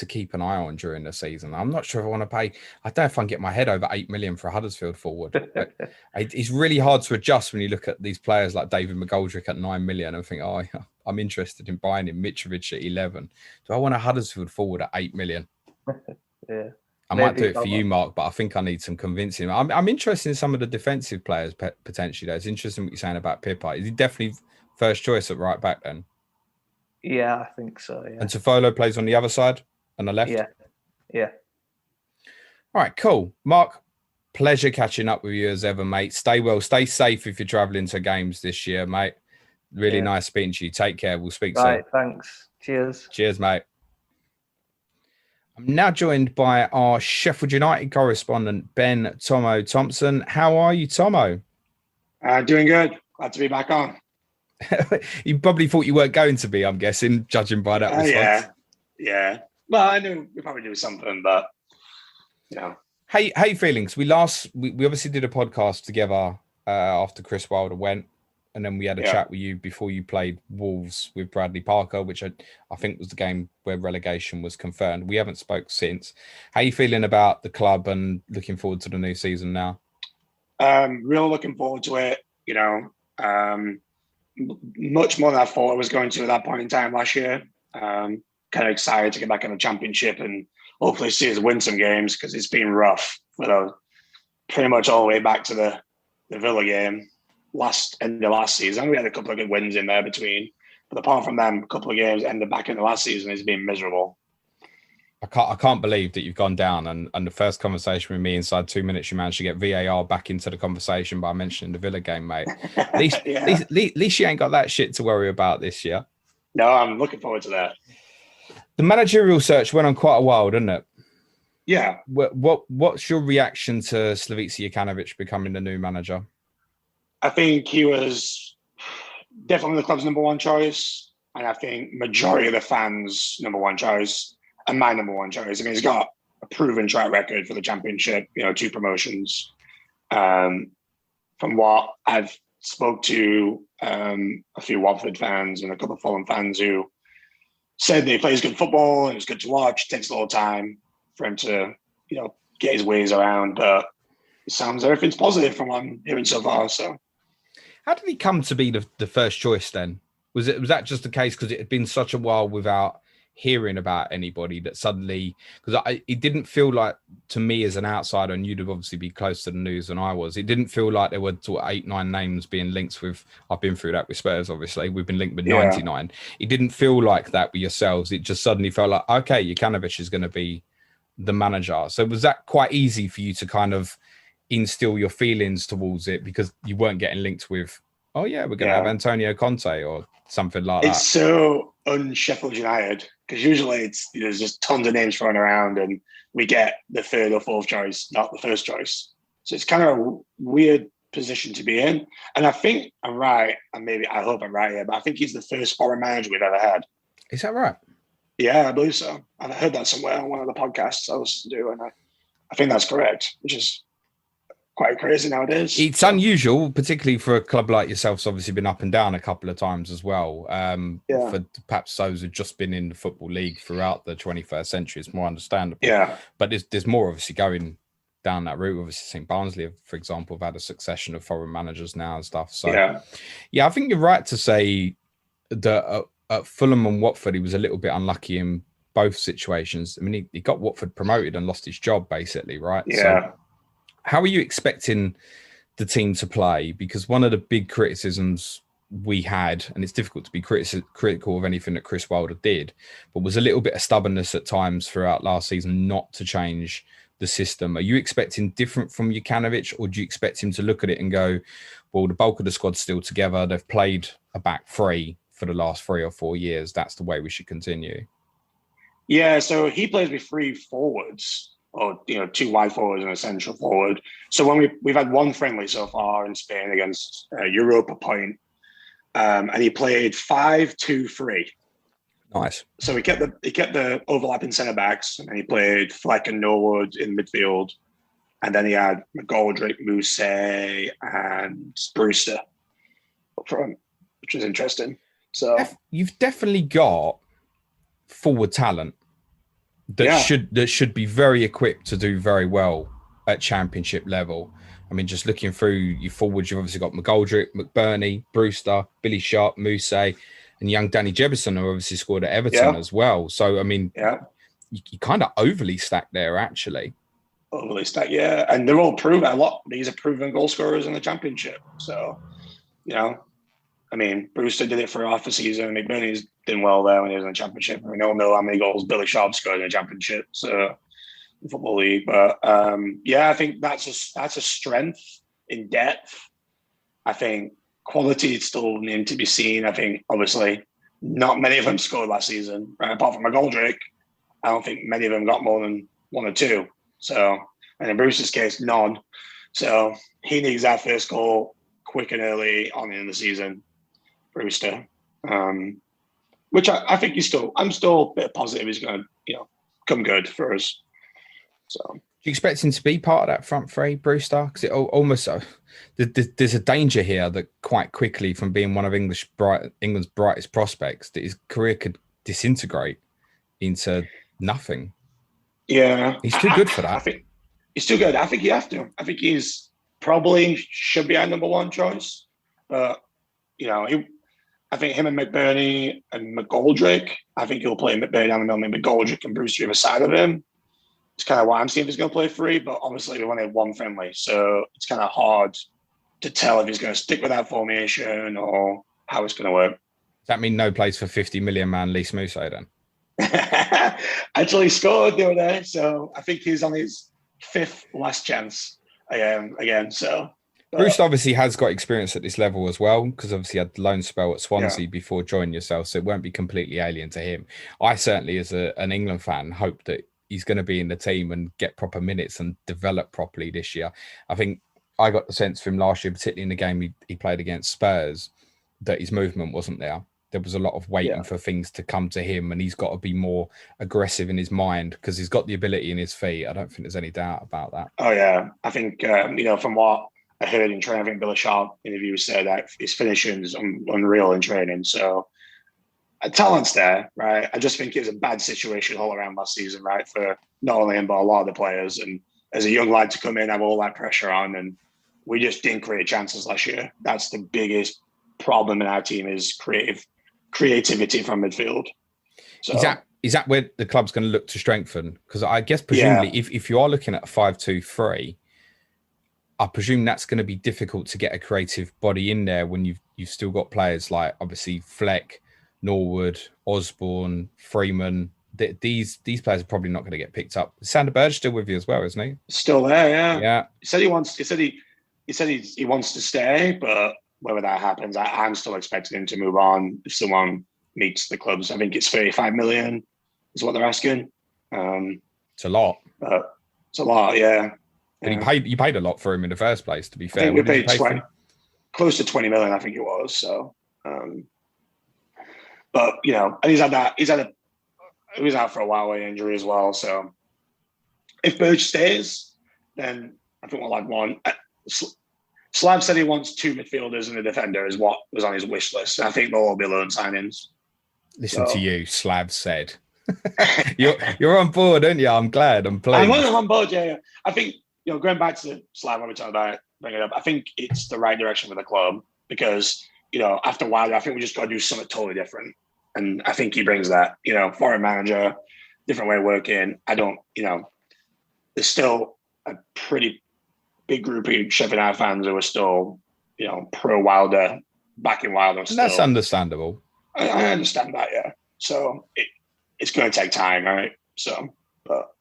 keep an eye on during the season. I'm not sure if I want to pay. I don't know if I can get my head over 8 million for a Huddersfield forward. It's really hard to adjust when you look at these players like David McGoldrick at 9 million and think, oh, I'm interested in buying him. Mitrovic at 11. Do I want a Huddersfield forward at 8 million? Yeah. I might do it for you, Mark, but I think I need some convincing. I'm interested in some of the defensive players potentially. Though. It's interesting what you're saying about Pippa. Is he definitely first choice at right back then? Yeah, I think so. Yeah. And Tofolo plays on the other side, on the left? Yeah. All right, cool. Mark, pleasure catching up with you as ever, mate. Stay well, stay safe if you're travelling to games this year, mate. Really nice speaking to you. Take care. We'll speak soon. Right, thanks. Cheers. Cheers, mate. I'm now joined by our Sheffield United correspondent, Ben Tommo Thompson. How are you, Tommo? Doing good. Glad to be back on. You probably thought you weren't going to be, I'm guessing, judging by that response. Yeah. Well, I knew we probably do something, but How you feeling? We obviously did a podcast together after Chris Wilder went, and then we had a chat with you before you played Wolves with Bradley Parker, which I think was the game where relegation was confirmed. We haven't spoke since. How are you feeling about the club and looking forward to the new season now? Real looking forward to it. Much more than I thought I was going to at that point in time last year. Kind of excited to get back in the Championship and hopefully see us win some games, because it's been rough pretty much all the way back to the Villa game end of last season. We had a couple of good wins in there between, but apart from them, a couple of games ended back in the last season has been miserable. I can't believe that you've gone down, and the first conversation with me, inside 2 minutes, you managed to get VAR back into the conversation by mentioning the Villa game, mate. At least you ain't got that shit to worry about this year. No, I'm looking forward to that. The managerial search went on quite a while, didn't it? Yeah. What's your reaction to Slavisa Jokanovic becoming the new manager? I think he was definitely the club's number one choice, and I think majority of the fans' number one choice, and my number one choice. I mean, he's got a proven track record for the Championship, 2 promotions. From what I've spoke to a few Watford fans and a couple of Fulham fans who said he plays good football and it's good to watch. Takes a little time for him to, get his ways around, but it sounds everything's positive from what I'm hearing so far. So, how did he come to be the first choice then? Was that just the case because it had been such a while without hearing about anybody that suddenly, because it didn't feel like, to me as an outsider, and you'd have obviously be close to the news than I was, it didn't feel like there were sort of 8-9 names being linked with, I've been through that with Spurs, obviously we've been linked with 99. It didn't feel like that with yourselves. It just suddenly felt like, okay, Ikanovich is going to be the manager. So was that quite easy for you to kind of instill your feelings towards it because you weren't getting linked with, oh yeah, we're going to have Antonio Conte or something like that? It's so un-Sheffield United because usually there's just tons of names thrown around and we get the third or fourth choice, not the first choice. So it's kind of a weird position to be in. And I think I'm right, and maybe I hope I'm right here, but I think he's the first foreign manager we've ever had. Is that right? Yeah, I believe so. I heard that somewhere on one of the podcasts I was doing. I think that's correct, which is quite crazy nowadays. It's unusual, particularly for a club like yourself. Obviously been up and down a couple of times as well. For perhaps those who've just been in the Football League throughout the 21st century, it's more understandable. Yeah. But there's more obviously going down that route. Obviously St. Barnsley, for example, have had a succession of foreign managers now and stuff. So yeah, I think you're right to say that at Fulham and Watford, he was a little bit unlucky in both situations. I mean, he got Watford promoted and lost his job basically, right? Yeah. So, how are you expecting the team to play? Because one of the big criticisms we had, and it's difficult to be critical of anything that Chris Wilder did, but was a little bit of stubbornness at times throughout last season not to change the system. Are you expecting different from Ikanovich, or do you expect him to look at it and go, well, the bulk of the squad's still together. They've played a back three for the last 3 or 4 years. That's the way we should continue. Yeah, so he plays with 3 forwards. Or 2 wide forwards and a central forward. So when we've had one friendly so far in Spain against Europa Point, and he played 5-2-3. Nice. So he kept the overlapping centre backs, and he played Fleck and Norwood in midfield, and then he had McGoldrick, Mousse, and Brewster up front, which was interesting. So you've definitely got forward talent that should be very equipped to do very well at championship level. I mean, just looking through your forwards, you've obviously got McGoldrick, McBurney, Brewster, Billy Sharp, Mousse, and young Danny Jebison, who obviously scored at Everton as well. So, I mean, you kind of overly stacked there, actually. Overly stacked, yeah. And they're all proven a lot. These are proven goal scorers in the championship. So, I mean, Brewster did it for half a season. McBurney's doing well there when he was in the championship. We all know how many goals Billy Sharp scored in the championship, so the Football League. But I think that's a strength in depth. I think quality still need to be seen. I think obviously not many of them scored last season, right? Apart from McGoldrick. I don't think many of them got more than 1 or 2. So, and in Brewster's case, none. So he needs that first goal quick and early on in the season. Brewster, which I think I'm still a bit positive he's going to, come good for us. So, do you expect him to be part of that front three, Brewster? Because it almost there's a danger here that quite quickly, from being one of England's brightest prospects, that his career could disintegrate into nothing. Yeah, he's too good for that. I think he's too good. I think you have to. I think he's probably should be our number 1 choice, but I think him and McBurney and McGoldrick, I think he'll play McBurney down the middle, maybe McGoldrick and Brewster either side of him. It's kind of what I'm seeing if he's going to play 3, but obviously we've only had 1 friendly, so it's kind of hard to tell if he's going to stick with that formation or how it's going to work. Does that mean no place for 50 million man Lys Mousse then? Actually scored the other day, so I think he's on his 5th last chance again. So Bruce obviously has got experience at this level as well, because obviously had the loan spell at Swansea before joining yourself, so it won't be completely alien to him. I certainly, as an England fan, hope that he's going to be in the team and get proper minutes and develop properly this year. I think I got the sense from last year, particularly in the game he played against Spurs, that his movement wasn't there. There was a lot of waiting for things to come to him, and he's got to be more aggressive in his mind because he's got the ability in his feet. I don't think there's any doubt about that. Oh, yeah. I think, from what I heard in training, I think Billy Sharp interview said that his finishing is unreal in training. So talent's there, right? I just think it was a bad situation all around last season, right? For not only him, but a lot of the players. And as a young lad to come in, have all that pressure on, and we just didn't create chances last year. That's the biggest problem in our team is creativity from midfield. So, is that where the club's going to look to strengthen? Because I guess presumably if you are looking at a 5-2-3, I presume that's going to be difficult to get a creative body in there when you've still got players like obviously Fleck, Norwood, Osborne, Freeman. These players are probably not going to get picked up. Sander Bird's still with you as well, isn't he? Still there, yeah. Yeah. He said he wants to stay, but whether that happens, I'm still expecting him to move on if someone meets the clubs. I think it's 35 million is what they're asking. It's a lot. It's a lot, yeah. But you paid a lot for him in the first place, to be fair. I think we paid close to 20 million, I think it was. So, but you know, and he was out for a while with injury as well. So, if Birch stays, then I think we'll have one. Slav said he wants 2 midfielders and a defender is what was on his wish list. I think they'll all be loan signings. Listen to you, Slav said. You're on board, aren't you? I'm glad. I'm playing. I'm on board, yeah. I think, you know, going back to Slav when we talked about it, bring it up, I think it's the right direction for the club because, you know, after a while, I think we just got to do something totally different. And I think he brings that, you know, foreign manager, different way of working. There's still a pretty big group of Sheffield United fans who are still, you know, pro Wilder, backing Wilder. And that's understandable. I understand that, yeah. So it's going to take time, right? So, but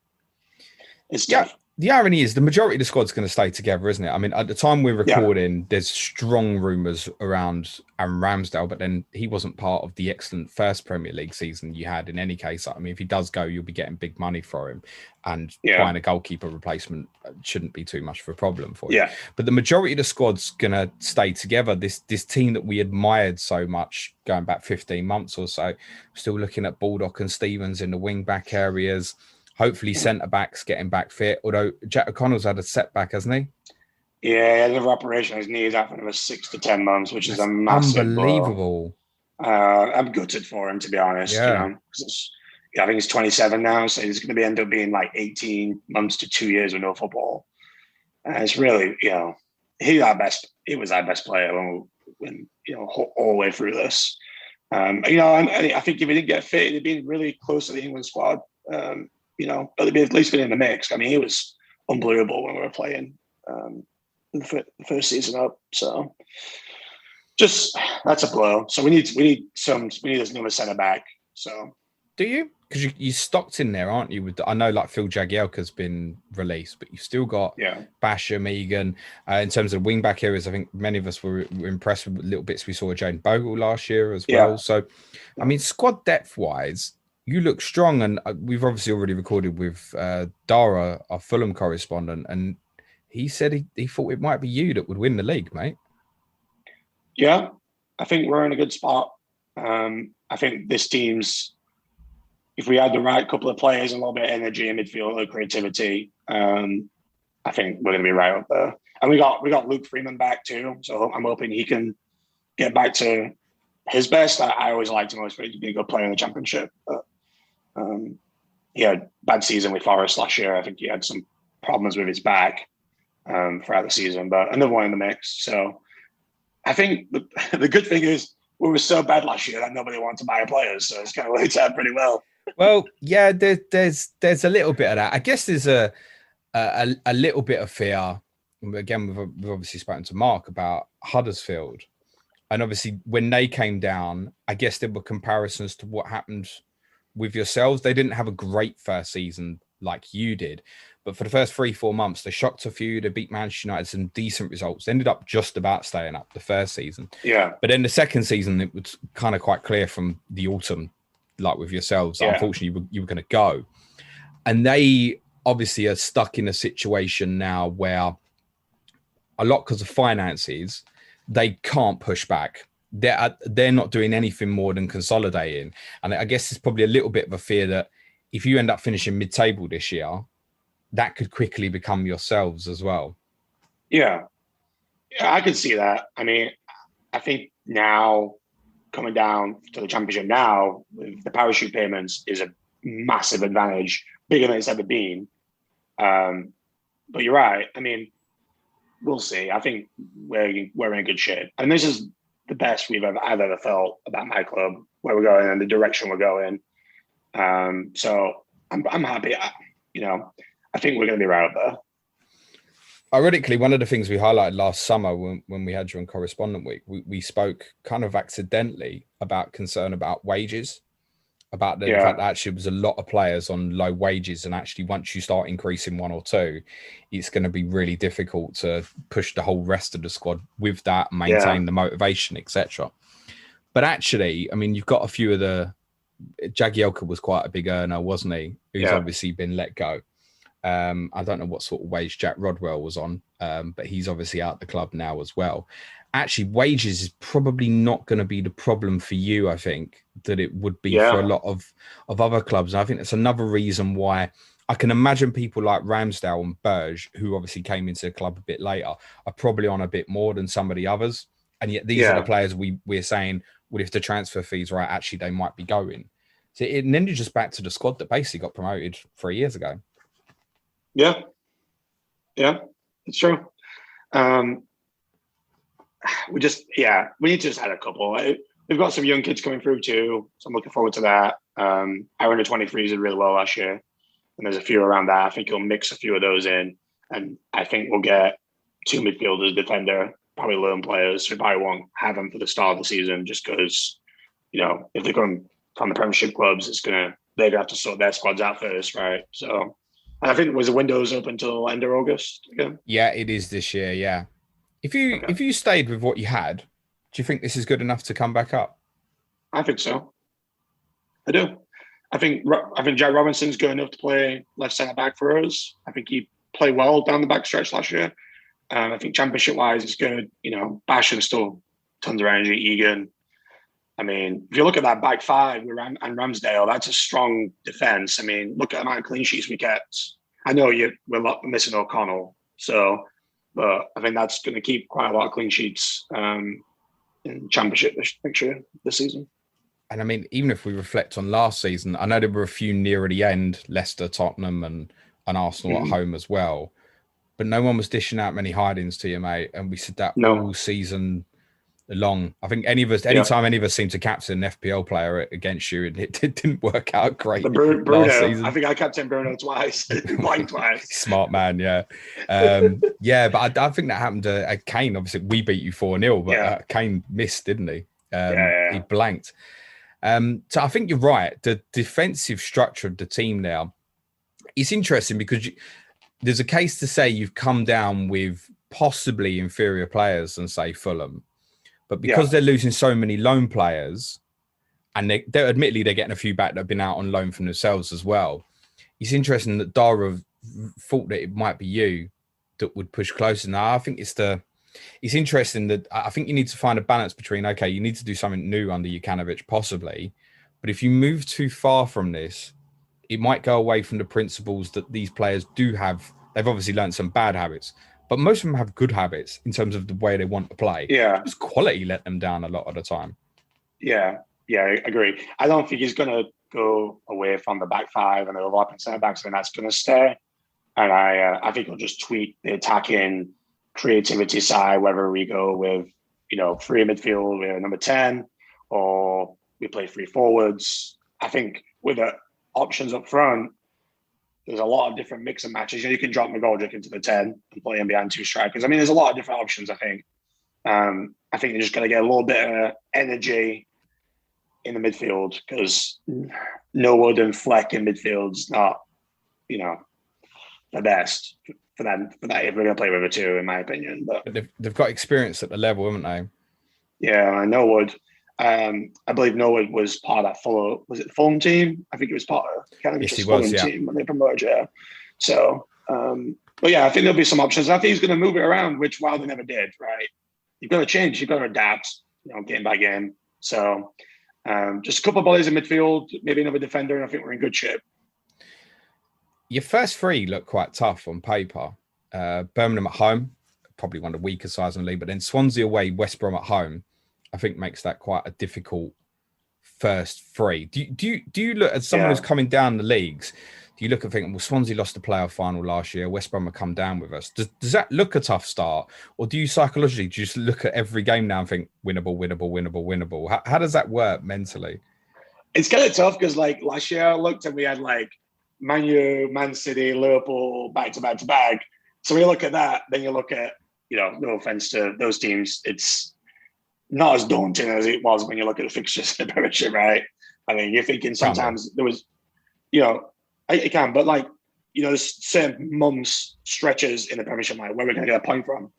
it's tough. The irony is the majority of the squad's going to stay together, isn't it? I mean, at the time we're recording, there's strong rumours around Aaron Ramsdale, but then he wasn't part of the excellent first Premier League season you had in any case. I mean, if he does go, you'll be getting big money for him. And buying a goalkeeper replacement shouldn't be too much of a problem for you. Yeah. But the majority of the squad's going to stay together. This team that we admired so much going back 15 months or so, still looking at Baldock and Stevens in the wing-back areas. Hopefully centre-backs getting back fit, although Jack O'Connell's had a setback, hasn't he? Yeah, he had another operation on his knee out for another 6 to 10 months, which is a massive unbelievable blow. I'm gutted for him, to be honest. Yeah. You know, I think he's 27 now, so he's going to end up being like 18 months to 2 years with no football. And it's really, you know, he was our best player when you know, all the way through this. You know, I think if he didn't get fit, he'd been really close to the England squad. You know, but at least been in the mix. I mean, he was unbelievable when we were playing the first season up. So, just that's a blow. So we need this number centre back. So, do you? Because you stocked in there, aren't you? I know like Phil Jagielka's been released, but you've still got Basham, Egan. In terms of wing back areas, I think many of us were impressed with little bits we saw of Jane Bogle last year as well. So, I mean, squad depth wise, you look strong, and we've obviously already recorded with Dara, our Fulham correspondent, and he said he thought it might be you that would win the league, mate. Yeah, I think we're in a good spot. I think this team's, if we had the right couple of players and a little bit of energy in midfield, a little creativity, I think we're going to be right up there. And we got Luke Freeman back too, so I'm hoping he can get back to his best. I always liked him always be a good player in the Championship, but he had bad season with Forest last year. I think he had some problems with his back throughout the season, but another one in the mix. So I think the good thing is we were so bad last year that nobody wanted to buy our players, so it's kind of worked out pretty well. Well, yeah, there's a little bit of that. I guess there's a little bit of fear. Again, we've obviously spoken to Mark about Huddersfield, and obviously when they came down, I guess there were comparisons to what happened with yourselves. They didn't have a great first season like you did, but for the first 3-4 months, they shocked a few. They beat Manchester United, some decent results. They ended up just about staying up the first season. Yeah. But then the second season, it was kind of quite clear from the autumn, like with yourselves, unfortunately, you were going to go. And they obviously are stuck in a situation now where a lot because of finances, they can't push back. They're not doing anything more than consolidating. And I guess it's probably a little bit of a fear that if you end up finishing mid-table this year, that could quickly become yourselves as well. Yeah. Yeah, I could see that. I mean, I think now coming down to the Championship now with the parachute payments is a massive advantage, bigger than it's ever been. But you're right. I mean, we'll see. I think we're in good shape, and this is the best I've ever felt about my club, where we're going and the direction we're going. So I'm happy. I think we're going to be right up there. Ironically, one of the things we highlighted last summer when we had you on Correspondent Week, we spoke kind of accidentally about concern about wages, about the fact that actually was a lot of players on low wages, and actually once you start increasing one or two, it's going to be really difficult to push the whole rest of the squad with that, maintain the motivation, etc. But actually, I mean, you've got a few of Jagielka was quite a big earner, wasn't he? Who's obviously been let go. I don't know what sort of wage Jack Rodwell was on, but he's obviously out the club now as well. Actually, wages is probably not going to be the problem for you, I think, that it would be for a lot of other clubs. And I think that's another reason why I can imagine people like Ramsdale and Berge, who obviously came into the club a bit later, are probably on a bit more than some of the others. And yet these are the players we're saying, well, if the transfer fees are right, actually they might be going. So and then you're just back to the squad that basically got promoted 3 years ago. Yeah, it's true. We need to just add a couple. We've got some young kids coming through too, so I'm looking forward to that. Our under 23s did really well last year, and there's a few around that. I think he'll mix a few of those in, and I think we'll get 2 midfielders, defender, probably loan players. We probably won't have them for the start of the season, just because if they're going from the Premiership clubs, they're gonna have to sort their squads out first, right? So. I think was the windows open till end of August again. Yeah, it is this year. Yeah, if you stayed with what you had, do you think this is good enough to come back up? I think so. I do. I think Jack Robinson's good enough to play left centre back for us. I think he played well down the back stretch last year. I think Championship wise, it's good. Basham's still tons of energy. Egan. I mean, if you look at that back five with and Ramsdale, that's a strong defence. I mean, look at the amount of clean sheets we kept. I know we're missing O'Connell, but I think that's going to keep quite a lot of clean sheets in Championship this season. And I mean, even if we reflect on last season, I know there were a few nearer the end, Leicester, Tottenham, and Arsenal at home as well. But no one was dishing out many hidings to you, mate. And we said that all season long. I think anytime any of us seemed to captain an FPL player against you, it didn't work out great. Bruno, last season. I think I captained Bruno twice, playing twice. Smart man, yeah. But I think that happened to Kane. Obviously, we beat you 4-0, but Kane missed, didn't he? He blanked. So I think you're right. The defensive structure of the team now, it's interesting because there's a case to say you've come down with possibly inferior players than, say, Fulham. But because they're losing so many loan players, and they're admittedly they're getting a few back that have been out on loan from themselves as well. It's interesting that Dara thought that it might be you that would push closer. Now I think it's interesting that I think you need to find a balance between, okay, you need to do something new under Ikanovich possibly, but if you move too far from this, it might go away from the principles that these players do have. They've obviously learned some bad habits, but most of them have good habits in terms of the way they want to play. Yeah. Just quality let them down a lot of the time. Yeah, I agree. I don't think he's going to go away from the back five and the overlapping centre backs, and that's going to stay. And I think he'll just tweak the attacking creativity side, whether we go with, free midfield with number 10 or we play 3 forwards. I think with the options up front, there's a lot of different mix and matches. You can drop McGoldrick into the 10 and play him behind 2 strikers. I mean, there's a lot of different options, I think. I think you're just going to get a little bit of energy in the midfield because Norwood and Fleck in midfield's not, the best for that if we're going to play with a 2, in my opinion. But they've got experience at the level, haven't they? Yeah, I know Norwood. I believe Norwood was part of that Fulham team? I think he was part of Ikanovic's Fulham team when they promoted. Yeah. So, but yeah, I think there'll be some options. I think he's going to move it around, which Wilder never did. Right? You've got to change. You've got to adapt. Game by game. So, just a couple of bodies in midfield, maybe another defender, and I think we're in good shape. Your first 3 look quite tough on paper. Birmingham at home, probably one of the weaker sides in the league. But then Swansea away, West Brom at home, I think makes that quite a difficult first three. Do you look at someone who's coming down the leagues? Do you look at thinking, well, Swansea lost the playoff final last year, West Brom have come down with us. Does that look a tough start? Or do you psychologically just look at every game now and think, winnable, winnable, winnable, winnable? How does that work mentally? It's kind of tough because, like, last year I looked and we had, like, Man U, Man City, Liverpool, back to back to back. So when you look at that, then you look at, no offense to those teams, it's not as daunting as it was when you look at the fixtures in the Premiership, right? I mean, you're thinking sometimes there was, it can, but like, there's certain months, stretches in the Premiership, like where we're going to get a point from,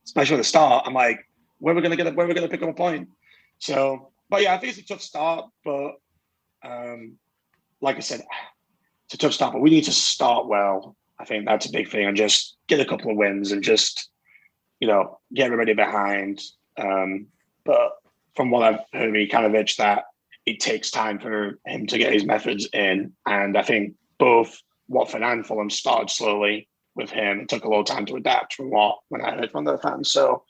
especially at the start. I'm like, where we're going to pick up a point. So, but yeah, I think it's a tough start, but like I said, it's a tough start, but we need to start well. I think that's a big thing, and just get a couple of wins and just, get everybody behind. But from what I've heard of Ikanovich, that it takes time for him to get his methods in. And I think both Watford and Fulham started slowly with him. It took a little time to adapt when I heard from the fans. So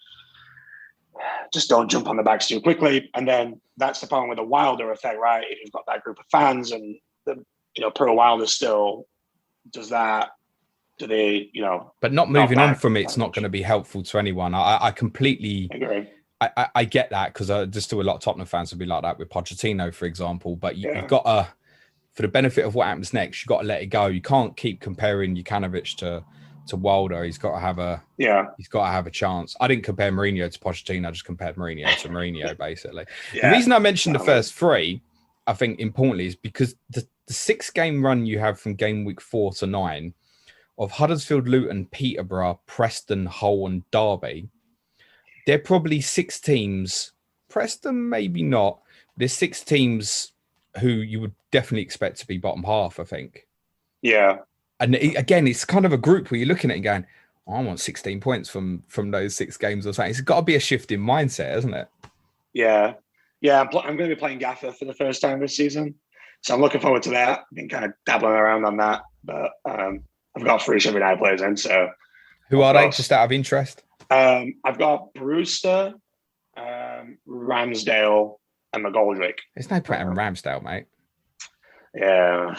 just don't jump on the backs too quickly. And then that's the problem with the Wilder effect, right? If you've got that group of fans and Pro Wilder still does that, do they, But not moving on from it's not going to be helpful to anyone. I completely agree. I get that, because there's still a lot of Tottenham fans would be like that with Pochettino, for example. But you've got to, for the benefit of what happens next, you've got to let it go. You can't keep comparing Ikanovich to Wilder. He's got to have a chance. I didn't compare Mourinho to Pochettino. I just compared Mourinho to Mourinho, basically. The reason I mentioned the first three, I think importantly, is because the 6-game run you have from game week 4 to 9 of Huddersfield, Luton, Peterborough, Preston, Hull, and Derby. They're probably 6 teams. Preston, maybe not. There's 6 teams who you would definitely expect to be bottom half, I think. Yeah. And again, it's kind of a group where you're looking at it and going, I want 16 points from those 6 games or something. It's got to be a shift in mindset, hasn't it? Yeah. Yeah, I'm going to be playing Gaffr for the first time this season. So I'm looking forward to that. I've been kind of dabbling around on that. But I've got 3 Sheffield United players in. So who are they, just out of interest? I've got Brewster, Ramsdale, and McGoldrick. There's no point in Ramsdale, mate. Yeah.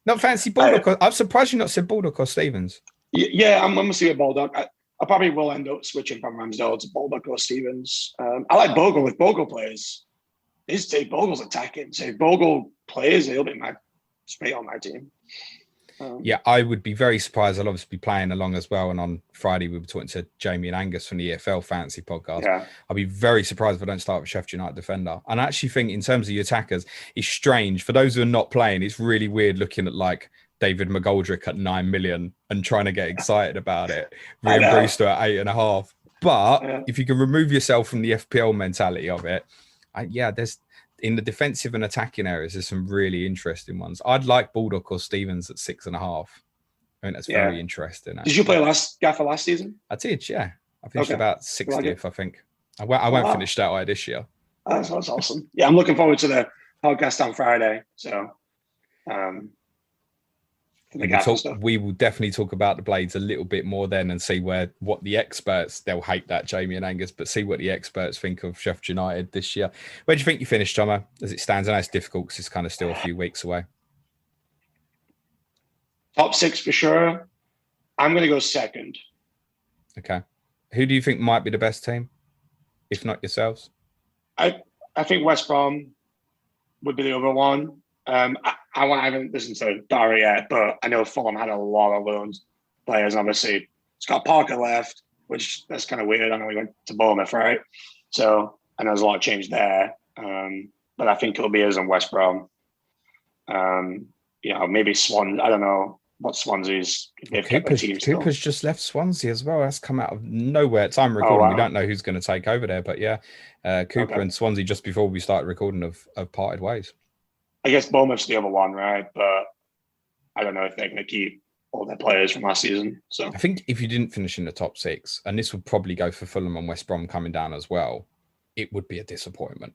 Not fancy Baldock. I'm surprised you not said Baldock or Stevens. Yeah, I'm going to see a Baldock. I probably will end up switching from Ramsdale to Baldock or Stevens. I like Bogle. If Bogle plays, if Bogle's attacking. So if Bogle plays, he'll be straight on my team. Yeah, I would be very surprised. I'll obviously be playing along as well. And on Friday, we were talking to Jamie and Angus from the EFL Fantasy podcast. Yeah. I'll be very surprised if I don't start with Sheffield United defender. And I actually think in terms of your attackers, it's strange. For those who are not playing, it's really weird looking at like David McGoldrick at 9 million and trying to get excited about it. Ryan Brewster at 8.5. But if you can remove yourself from the FPL mentality of it, there's in the defensive and attacking areas, there's some really interesting ones. I'd like Baldock or Stevens at 6.5. I think that's very interesting. Actually. Did you play Gaffr last season? I did, yeah. I finished about 60th, I think. I won't finish that high this year. That's awesome. Yeah, I'm looking forward to the podcast on Friday. So, we will definitely talk about the Blades a little bit more then and see what the experts, they'll hate that, Jamie and Angus, but see what the experts think of Sheffield United this year. Where do you think you finished, Tomo, as it stands? I know it's difficult because it's kind of still a few weeks away. Top 6 for sure. I'm going to go second. Okay. Who do you think might be the best team, if not yourselves? I think West Brom would be the other one. I haven't listened to Dara yet, but I know Fulham had a lot of loans players. Obviously, Scott Parker left, which that's kind of weird. I know he went to Bournemouth, right? So, and there's a lot of change there. But I think it'll be us and West Brom. Maybe Swan. I don't know what Swansea's. Cooper's just left Swansea as well. That's come out of nowhere. Time recording. We don't know who's going to take over there, but Cooper and Swansea just before we started recording have parted ways. I guess Bournemouth's the other one, right? But I don't know if they're going to keep all their players from last season. So I think if you didn't finish in the top 6, and this would probably go for Fulham and West Brom coming down as well, it would be a disappointment.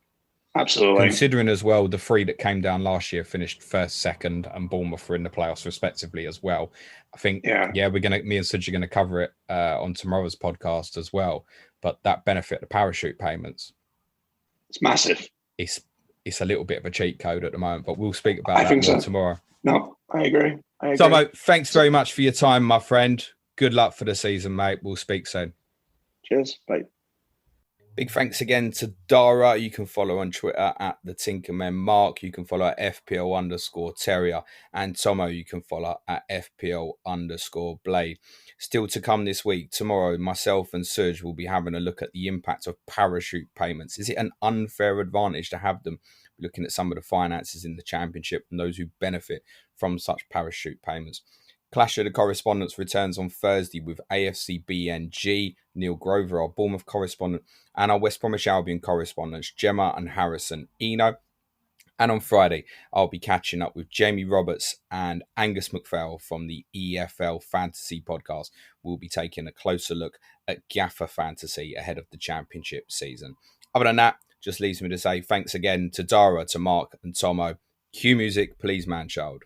Absolutely. Considering as well, the three that came down last year finished first, second, and Bournemouth were in the playoffs respectively as well. I think, me and Suj are going to cover it on tomorrow's podcast as well. But that benefit, the parachute payments, it's massive. It's a little bit of a cheat code at the moment, but we'll speak about that more tomorrow. No, I agree. Tommo, thanks very much for your time, my friend. Good luck for the season, mate. We'll speak soon. Cheers. Bye. Big thanks again to Dara. You can follow on Twitter at the Tinkerman. Mark, you can follow at FPL_Terrier. And Tommo, you can follow at FPL_Blade. Still to come this week, tomorrow, myself and Suj will be having a look at the impact of parachute payments. Is it an unfair advantage to have them? Looking at some of the finances in the Championship and those who benefit from such parachute payments. Clash of the Correspondents returns on Thursday with AFC BNG, Neil Grover, our Bournemouth correspondent, and our West Bromwich Albion correspondents, Gemma and Harrison Eno. And on Friday, I'll be catching up with Jamie Roberts and Angus McPhail from the EFL Fantasy podcast. We'll be taking a closer look at Gaffr Fantasy ahead of the Championship season. Other than that, just leaves me to say thanks again to Dara, to Mark and Tommo. Cue music, please, man child.